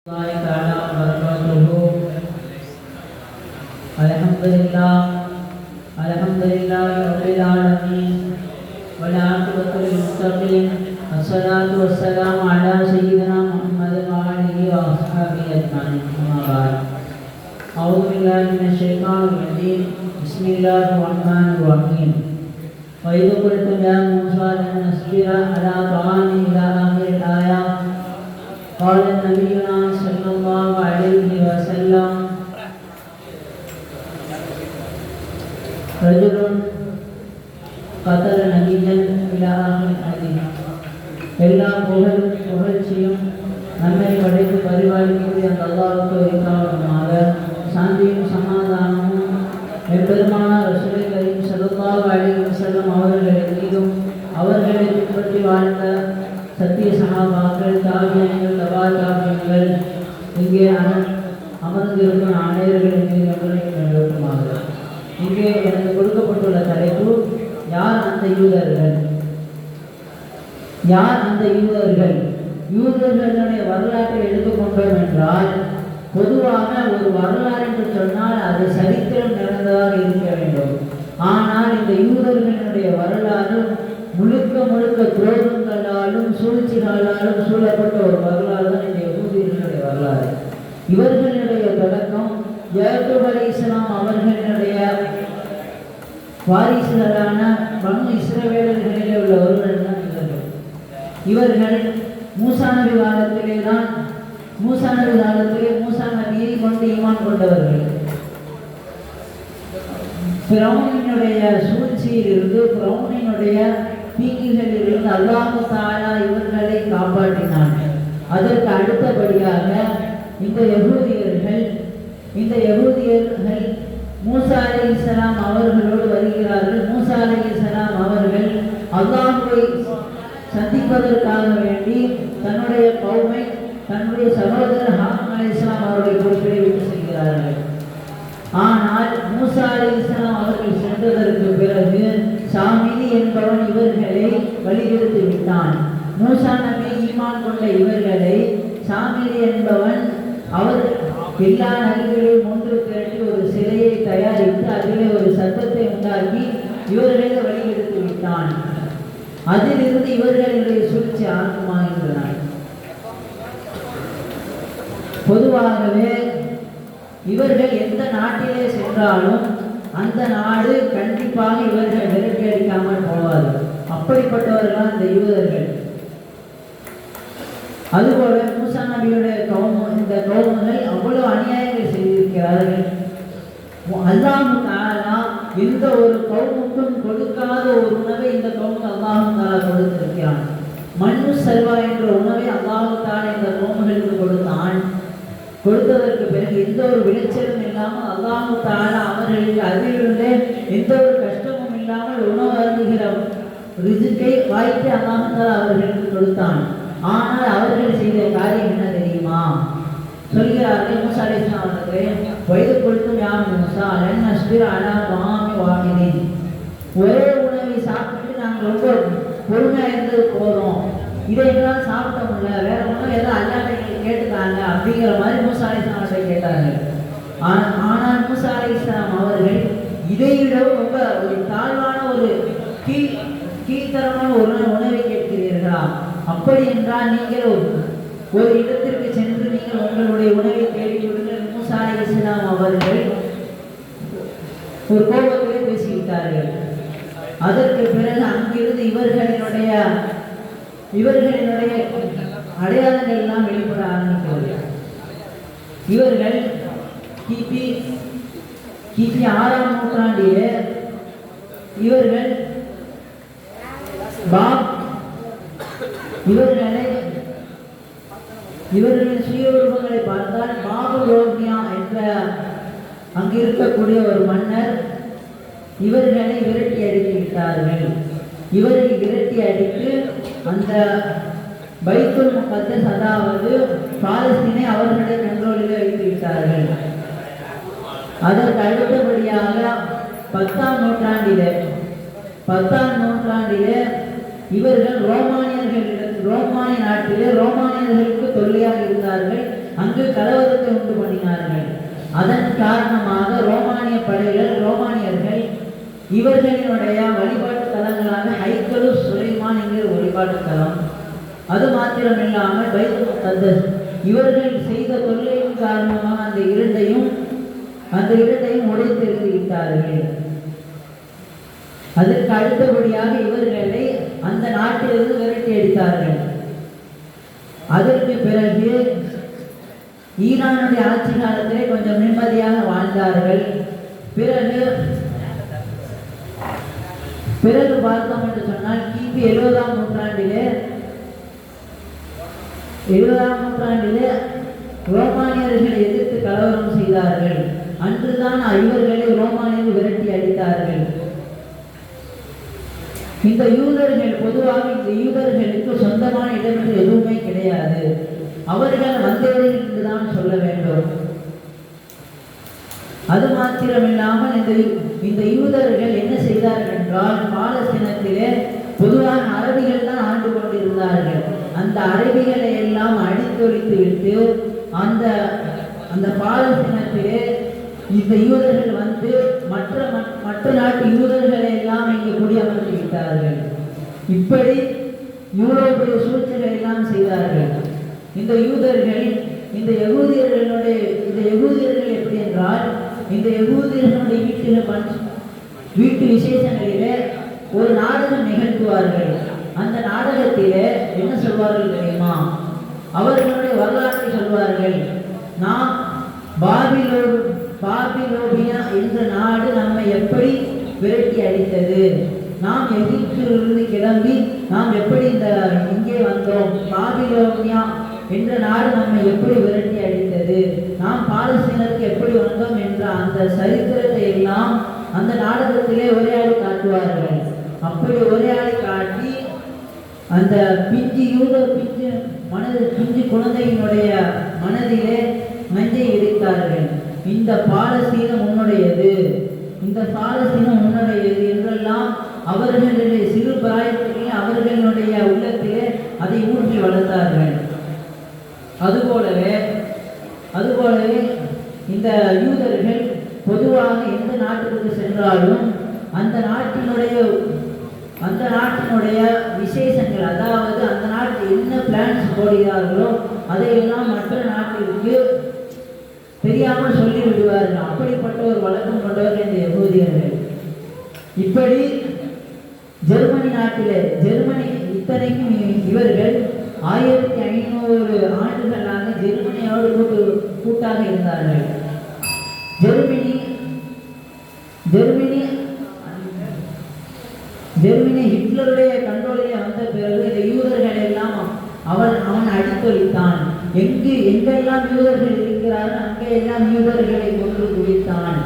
الله تعالى وبركاته. الحمد لله رب العالمين والعاقبة للمتقين والصلاة والسلام على سيدنا محمد وآله وأصحابه أجمعين. أما بعد، أعوذ بالله من الشيطان الرجيم. بسم الله الرحمن الرحيم. وإذ قلتم يا موسى لن نصبر على طعام إلى آخر الآية. قال نبينا صلى الله عليه وسلم: رجل قتل نبيا إلى آخر الحديث. எல்லா புகழ்ச்சியும் நம்மை படைத்து பரிபாலிக்கக்கூடிய அந்த அல்லாஹ்வுக்கு உரித்தாவதாக. சாந்தியும் சமாதானமும் எம்பெருமானார் ரசூலுல்லாஹி கரீம் ஸல்லல்லாஹு அலைஹி வஸல்லம் அவர்களின் மீதும் அவர்களை பின்பற்றி வாழ்ந்த சத்திய சகாபாக்கள், தாபியீன்கள், தபா தாபியீன்கள், இங்கே அமர்ந்திருக்கும் அனைவர்களின் மீது நிலவுமாக. இங்கே எனக்கு கொடுக்கப்பட்டுள்ள தலைப்பு, யார் அந்த யூதர்கள்? யார் அந்த யூதர்கள்? யூதர்களுடைய வரலாற்றை எடுத்துக்கொண்டோம் என்றால், பொதுவாக ஒரு வரலாறு என்று சொன்னால் அது சரித்திரம் நடந்ததாக இருக்க வேண்டும். ஆனால் இந்த யூதர்களுடைய வரலாறு முழுக்க துரோகங்களாலும் சூழ்ச்சிகளாலும் சூழப்பட்ட ஒரு வரலாறு தான் இந்த யகூதியர்களுடைய வரலாறு. இவர்களுடைய தொடக்கம் யாக்கூப் அலைஹிஸ்ஸலாம் அவர்களுடைய வாரிசுகளான பனு இஸ்ரவேலர்களிலே உள்ள ஒருவர்கள் தான் இவர்கள். இவர்கள் மூசா நபி காலத்திலே மூசா நபியை கொண்டு ஈமான் கொண்டவர்கள். ஃபிரௌனினுடைய சூழ்ச்சியில் இருந்து, ஃபிரௌனினுடைய தீங்குகளில் இருந்து அல்லாஹ் தஆலா இவர்களை காப்பாற்றினான். அதற்கு அடுத்தபடியாக இந்த யகூதியர்கள் மூசா அலைஹிஸ்ஸலாம் அவர்களோடு வருகிறார்கள். மூசா அலைஹிஸ்ஸலாம் அவர்கள் அல்லாஹ்வை சந்திப்பதற்காக வேண்டி தன்னுடைய கௌமை, தன்னுடைய சகோதரர் ஹாரூன் அலைஹிஸ்ஸலாம் அவர்களை குறிப்பிட விட்டு செல்கிறார்கள். ஆனால் மூசா அலைஹிஸ்ஸலாம் அவர்கள் சென்றதற்கு பிறகு சாமிலி என்பவன் இவர்களை வழிகெடுத்து விட்டான். மூசா நபி ஈமான் கொண்ட இவர்களை சாமிலி என்பவன் அவர் எல்லா நபிகளையும் ஒன்று திரட்டி ஒரு சிலையை தயாரித்து அதிலே ஒரு சத்தத்தை உண்டாக்கி இவர்களை வழிகெடுத்து விட்டான். அதிலிருந்து இவர்களுடைய சூழ்ச்சி ஆரம்பமாகின்றன. பொதுவாகவே இவர்கள் எந்த நாட்டிலே சென்றாலும் அந்த நாடு கண்டிப்பாக இவர்கள் விரட்டி அடிக்காமல் போவார்கள். அப்படிப்பட்டவர்கள் இந்த யூதர்கள். அதுபோல மூசா நபியுடைய இந்த கௌமுகள் அவ்வளவு அநியாயங்கள் செய்திருக்கிறார்கள். அல்லாஹ் தஆலா எந்த ஒரு கௌமுக்கும் கொடுக்காத ஒரு உணவை இந்த கௌமுக்கு அல்லாஹ் தஆலா கொடுத்திருக்கிறான். மண்ணு சல்வா என்ற உணவை அல்லாஹ் தஆலா இந்த கௌமுகளுக்கு கொடுத்தான். கொடுத்ததற்கு பிறகு எந்த ஒரு விளைச்சலும் இல்லாமல் அல்லாஹ் தஆலா அவர்களுக்கு அதிலிருந்தே எந்த ஒரு கஷ்டமும் இல்லாமல் உணவு அருந்துகிற ரிஸ்கை வாய்த்து அல்லாஹ் தஆலா அவர்களுக்கு கொடுத்தான். ஆனால் அவர்கள் செய்த காரியம் என்ன தெரியுமா? சொல்கிறார்கள் மூசா அலைஹிஸ்ஸலாம் அவர்களே, வயது கொடுத்தும் யா மூசா லன் நஸ்பிர அலா தஆமி வாஹிதின். ஒரே உணவை சாப்பிட்டு நாங்கள் ரொம்ப பொறுமையாக இருந்தது போதும், இதையெல்லாம் சாப்பிட்ட முடியல, வேற ஒன்றும் ஏதோ அல்லாஹ்வை கேட்டுக்காங்க அப்படிங்கிற மாதிரி மூசா அலைஹிஸ்ஸலாம் அவர்களை கேட்டார்கள். ஆனால் மூசா அலைஹிஸ்ஸலாம் அவர்கள் இதைவிடவும் ரொம்ப ஒரு தாழ்வான ஒரு கீழ்த்தரமான ஒரு உணவை கேட்கிறீர்களா? அப்படி என்றால் நீங்கள் ஒரு இடத்திற்கு சென்று நீங்கள் உங்களுடைய உணவை தேடிவிடுங்கள். மூசா அலைஹிஸ்ஸலாம் அவர்கள் ஒரு கோபத்திலே பேசிவிட்டார்கள். அதற்கு பிறகு அங்கிருந்து இவர்களினுடைய அடையாளங்கள் எல்லாம் வெளிப்பட ஆரம்பிக்கிறது. இவர்கள் கிபி 6ஆம் நூற்றாண்டிலே இவர்கள் இவர்களின் சுய உருவங்களை பார்த்தால் பாபுலோனியா என்ற அங்கு இருக்கக்கூடிய ஒரு மன்னர் இவர்களை விரட்டி அடித்து விட்டார்கள். இவரை விரட்டி அடித்து அந்த பைத்துல் முகத்தஸ், அதாவது பாலஸ்தீனை அவர்களுடைய கண்ட்ரோலில் வைத்து விட்டார்கள். அதற்கு அடுத்தபடியாக 10ஆம் நூற்றாண்டிலே இவர்கள் ரோமானிய நாட்டிலே ரோமானியர்களுக்கு தொல்லையாக இருந்தார்கள். அங்கு அங்கு கலவரத்தை உண்டு பண்ணினார்கள். அதன் காரணமாக ரோமானியர்கள் இவர்களினுடைய வழிபாட்டு தலங்களான ஹைக்கலு சுலைமான் என்கிற வழிபாட்டு தலம், அது மாத்திரமில்லாமல் பைத்துல் முகத்தஸ், இவர்கள் செய்த தொல்லையின் காரணமாக அந்த இரண்டையும் உடைத்தெழுதி விட்டார்கள். அதற்கு அடுத்தபடியாக இவர்களை அந்த நாட்டிலிருந்து விரட்டி அடித்தார்கள். அதற்கு பிறகு ஈரானுடைய ஆட்சி காலத்திலே கொஞ்சம் நிம்மதியாக வாழ்ந்தார்கள். பிறகு பார்த்தோம் என்று சொன்னால் கிபி 70ஆம் நூற்றாண்டிலே ரோமானியர்களை எதிர்த்து கலவரம் செய்தார்கள். அன்றுதான் இவர்களை ரோமானியர்கள் விரட்டி அடித்தார்கள். இந்த யூதர்கள் பொதுவாக இந்த யூதர்களுக்கு சொந்தமான இடம் எதுவுமே கிடையாது. அவர்கள் வந்தவர்கள் என்றுதான் சொல்ல வேண்டும். அது மாத்திரமில்லாமல் இந்த யூதர்கள் என்ன செய்தார்கள் என்றால், பாலஸ்தீனத்திலே பொதுவாக அரபிகள் தான் ஆண்டு கொண்டிருந்தார்கள். அந்த அரபிகளை எல்லாம் அடித்தொழித்து விட்டு அந்த பாலஸ்தீனத்திலே இந்த யூதர்கள் வந்து மற்ற நாட்டு யூதர்களை எல்லாம் இங்கே குடியமர்த்தி விட்டார்கள். இப்படி யூரோப்பிய சூழ்ச்சிகளை எல்லாம் செய்தார்கள். இந்த யகூதியர்கள் எப்படி என்றால், இந்த யகூதியர்களுடைய வீட்டு விசேஷங்களிலே ஒரு நாடகம் நிகழ்த்துவார்கள். அந்த நாடகத்திலே என்ன சொல்வார்கள் தெரியுமா? அவர்களுடைய வரலாற்றை சொல்வார்கள். நாம் பாபிலோனியா என்ற நாடு நம்மை எப்படி விரட்டி அடித்தது, நாம் எகிப்திலிருந்து கிளம்பி நாம் எப்படி இங்கே வந்தோம், பாபிலோனியா என்ற நாடு நம்மை எப்படி விரட்டி அடித்தது, நாம் பாலஸ்தீனத்துக்கு எப்படி வந்தோம் என்ற அந்த சரித்திரத்தை எல்லாம் அந்த நாடகத்திலே உரையாடி காட்டுவார்கள். அப்படி உரையாடி காட்டி அந்த பிஞ்சு குழந்தையினுடைய மனதிலே நஞ்சை விதைத்தார்கள். இந்த பாலஸ்தீனம் உன்னுடையது என்றெல்லாம் அவர்களுடைய சிறு பிராயத்திலே அவர்களுடைய உள்ளத்திலே அதை ஊற்றி வளர்த்தார்கள். அதுபோலவே இந்த யூதர்கள் பொதுவாக எந்த நாட்டுக்கு சென்றாலும் அந்த நாட்டினுடைய விசேஷங்கள், அதாவது அந்த நாட்டில் என்ன பிளான்ஸ் போடுகிறார்களோ அதையெல்லாம் மற்ற நாட்டிற்கு தெரியாமல் சொல்லி விடுவார்கள். அப்படிப்பட்ட ஒரு வழக்கம் கொண்டவர்கள் இந்த யகூதியர்கள். இப்படி ஜெர்மனி இத்தனைக்கும் இவர்கள் 1500 ஆண்டுகளாக ஜெர்மனியோடு கூட்டாக இருந்தார்கள். ஜெர்மனி ஹிட்லருடைய கண்ட்ரோலிலே வந்த பிறகு இந்த யூதர்களை எல்லாம் அவன் அடித்தொழித்தான். எங்கெல்லாம் யூதர்கள் இருக்கிறார்கள் அங்கெல்லாம் யூதர்களை கொன்று குவித்தான்.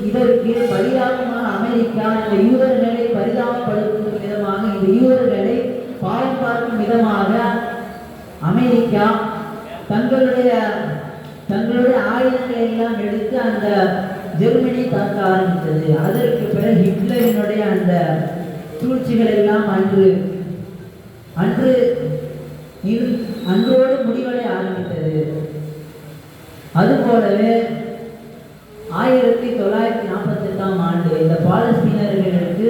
இதற்கு பரிதாபமாக அமெரிக்கா இந்த யூதர்களை பரிதாபப்படுத்தும் விதமாக, இந்த யூதர்களை பாடம் பார்க்கும் விதமாக அமெரிக்கா தங்களுடைய ஆயுதங்களை எல்லாம் எடுத்து அந்த ஜெர்மனி தாக்க ஆரம்பித்தது. அதற்கு பிறகு ஹிட்லரினுடைய அந்த சூழ்ச்சிகள் எல்லாம் அன்றோடு முடிவடைய ஆரம்பித்தது. அதுபோலவே 1948ஆம் ஆண்டு இந்த பாலஸ்தீனர்களுக்கு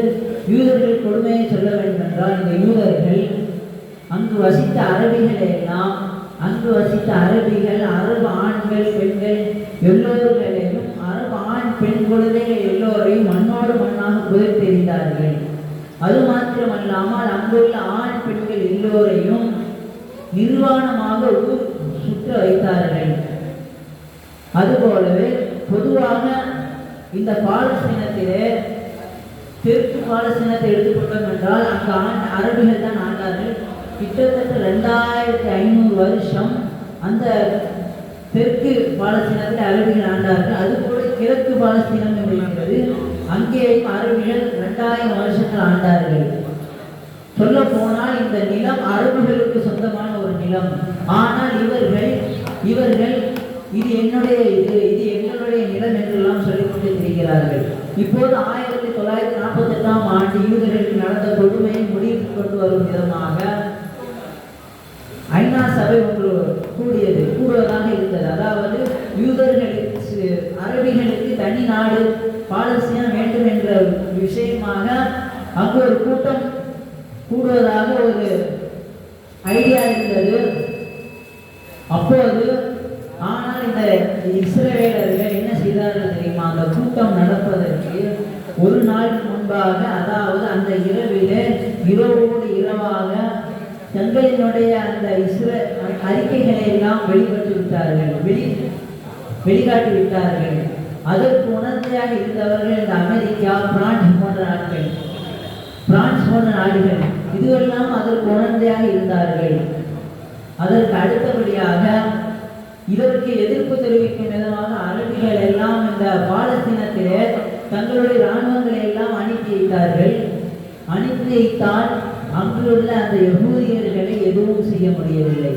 யூதர்கள் கொடுமையை சொல்ல வேண்டும் என்றால், இந்த யூதர்கள் அங்கு வசித்த அரபிகள் அரபு ஆண்கள் பெண்கள் எல்லோர்களையும், அரபு ஆண் பெண் குழந்தைகள் எல்லோரையும் மண்ணோடு மண்ணாக புதைத்தெறிந்தார்கள். அது மாத்திரமல்லாமல் அங்குள்ள ஆண் பெண்கள் எல்லோரையும் நிர்வாணமாக சுற்ற வைத்தார்கள். அதுபோலவே பொதுவாக இந்த பாலஸ்தீனத்திலே தெற்கு பாலஸ்தீனத்தை எடுத்துக்கொண்டோம் என்றால் அங்கு அரபிகள் தான் ஆண்டார்கள். கிட்டத்தட்ட 2500 வருஷம் அந்த தெற்கு பாலஸ்தீனத்தில் அரபிகள் ஆண்டார்கள். அதுபோல கிழக்கு பாலஸ்தீனம் இருக்கிறது, அங்கேயும் அரபிகள் 2000 வருஷங்கள் ஆண்டார்கள். சொல்ல போனால் இந்த நிலம் அரபுகளுக்கு சொந்தமான ஒரு நிலம். ஆனால் இவர்கள் இது எங்களுடைய நிலம் என்றெல்லாம் சொல்லிக் கொண்டு திரிகிறார்கள். இப்போது 1948ஆம் ஆண்டு யூதர்களுக்கு நடந்த கொடுமையை முடிவுக்கு கொண்டு வரும் விதமாக ஐநா சபை ஒன்று கூடியது. தனி நாடு பாலஸ்தீனா வேண்டும் என்ற விஷயமாக அங்கு ஒரு கூட்டம் கூடுவதாக ஒரு ஐடியா இருந்தது. அப்போது ஆனால் இந்த இஸ்ரவேலர்கள் என்ன செய்தார்கள் தெரியுமா? அந்த கூட்டம் நடப்பதற்கு ஒரு நாள் முன்பாக, அதாவது அந்த இரவோடு இரவாக தங்களினுடைய அந்த அறிக்கைகளை எல்லாம் வெளிக்காட்டி விட்டார்கள். அதற்கு உணர்ந்தையாக இருந்தவர்கள் இந்த அமெரிக்கா, பிரான்ஸ் போன்ற நாடுகள் இதுவெல்லாம் அதற்கு உணர்ந்தையாக இருந்தார்கள். அதற்கு அடுத்தபடியாக இதற்கு எதிர்ப்பு தெரிவிக்கும் விதமாக அரபிகள் எல்லாம் இந்த பாலஸ்தீனத்திலே தங்களுடைய இராணுவங்களை எல்லாம் அனுப்பி வைத்தால் அங்குள்ள அந்த யகூதியர்களை எதுவும் செய்ய முடியவில்லை.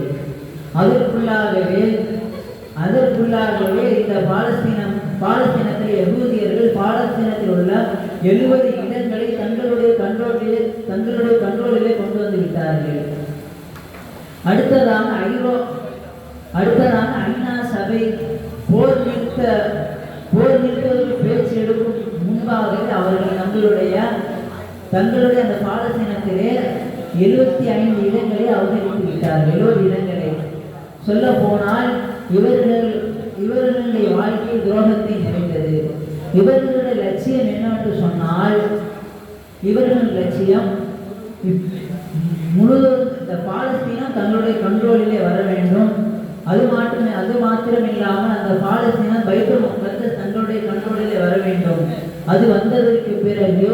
அதற்குள்ளாகவே இந்த பாலஸ்தீனத்தில் யகூதியர்கள் பாலஸ்தீனத்தில் உள்ள 70 இடங்களை தங்களுடைய கண்ட்ரோலிலே கொண்டு வந்து விட்டார்கள். அடுத்ததாக ஐநா சபை போர் நிறுத்தத்துக்கு பேச்சு எடுக்கும் முன்பாகவே அவர்கள் தங்களுடைய அந்த பாலஸ்தீனத்திலே 75 இடங்களை அவதரித்து விட்டார்கள். 70 இடங்களை சொல்ல போனால் இவர்களுடைய வாழ்க்கை துரோகத்தை நிறைந்தது. இவர்களுடைய லட்சியம் என்னவென்று சொன்னால், இவர்கள் லட்சியம் முழுவதும் இந்த பாலஸ்தீனம் தங்களுடைய கண்ட்ரோலிலே வர வேண்டும். அது மாத்திரம் இல்லாமல் அந்த பாலஸ்தீனம் பைத்துல் முகத்தஸ் தங்களுடைய கண்ட்ரோலிலே வர வேண்டும். அது வந்ததற்கு பிறகு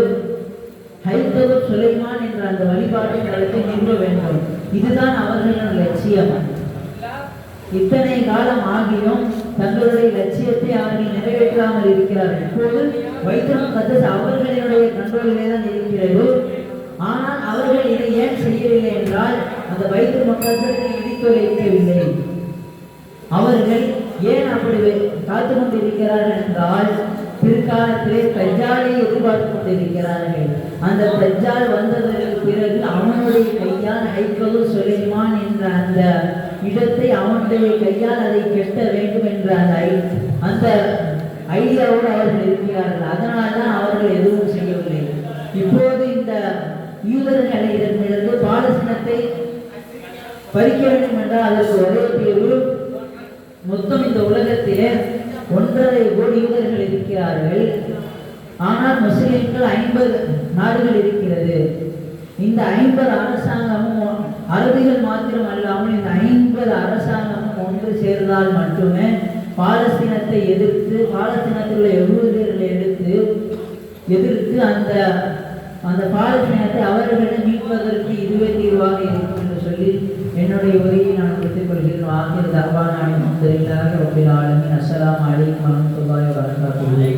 ஹைதர் சுலைமான் என்ற அந்த வழிபாட்டு தளத்தை நிறுவ வேண்டும். இதுதான் அவர்களின் லட்சியம். இத்தனை காலம் ஆகியும் தங்களுடைய லட்சியத்தை அவர்கள் நிறைவேற்றாமல் இருக்கிறார்கள். இப்போது பைத்துல் முகத்தஸ் அவர்களுடைய கண்ட்ரோலிலே தான் இருக்கிறது. ஆனால் அவர்கள் இதை ஏன் செய்யவில்லை என்றால், அந்த பைத்துல் முகத்தஸை இடித்துரைக்கவில்லை. அவர்கள் ஏன் அப்படி காத்து கொண்டிருக்கிறார்கள் என்றால், பிற்காலத்திலே தஜ்ஜாலை எதிர்பார்த்து கொண்டிருக்கிறார்கள். அந்த தஜ்ஜால் வந்ததற்கு பிறகு அவனுடைய கையால் ஹைதர் சுலைமான் என்ற அந்த இடத்தை அவனுடைய கையால் அதை கெட்ட வேண்டும் என்ற அந்த ஐடியாவோடு அவர்கள் இருக்கிறார்கள். அதனால்தான் அவர்கள் எதுவும் செய்யவில்லை. இப்போது இந்த யூதர்களை இதற்கு பாலஸ்தீனத்தை பறிக்க வேண்டும் என்றால் அதற்கு ஒரே தீர்வு, மொத்தம் இந்த உலகத்திலே 1.5 கோடி யூதர்கள் இருக்கிறார்கள். ஆனால் முஸ்லிம்கள் 50 நாடுகள் இருக்கிறது. இந்த 50 அரசாங்கமும் அரபிகள் மாத்திரம் அல்லாமல் இந்த 50 அரசாங்கமும் ஒன்று சேர்ந்தால் மட்டுமே பாலஸ்தீனத்தை பாலஸ்தீனத்தில் உள்ள யகூதியர்களை எதிர்த்து அந்த பாலஸ்தீனத்தை அவர்களிடம் மீட்பதற்கு இதுவே தீர்வாக இருக்கும் என்று சொல்லி என்னுடைய உரையை நான் முடித்துக் கொள்கிறேன். ஆகிய தர்பான அல்ஹம்துலில்லாஹி ரப்பில் ஆலமீன். அஸ்ஸலாமு அலைக்கும் வரஹ்மத்துல்லாஹி வபரகாத்துஹு.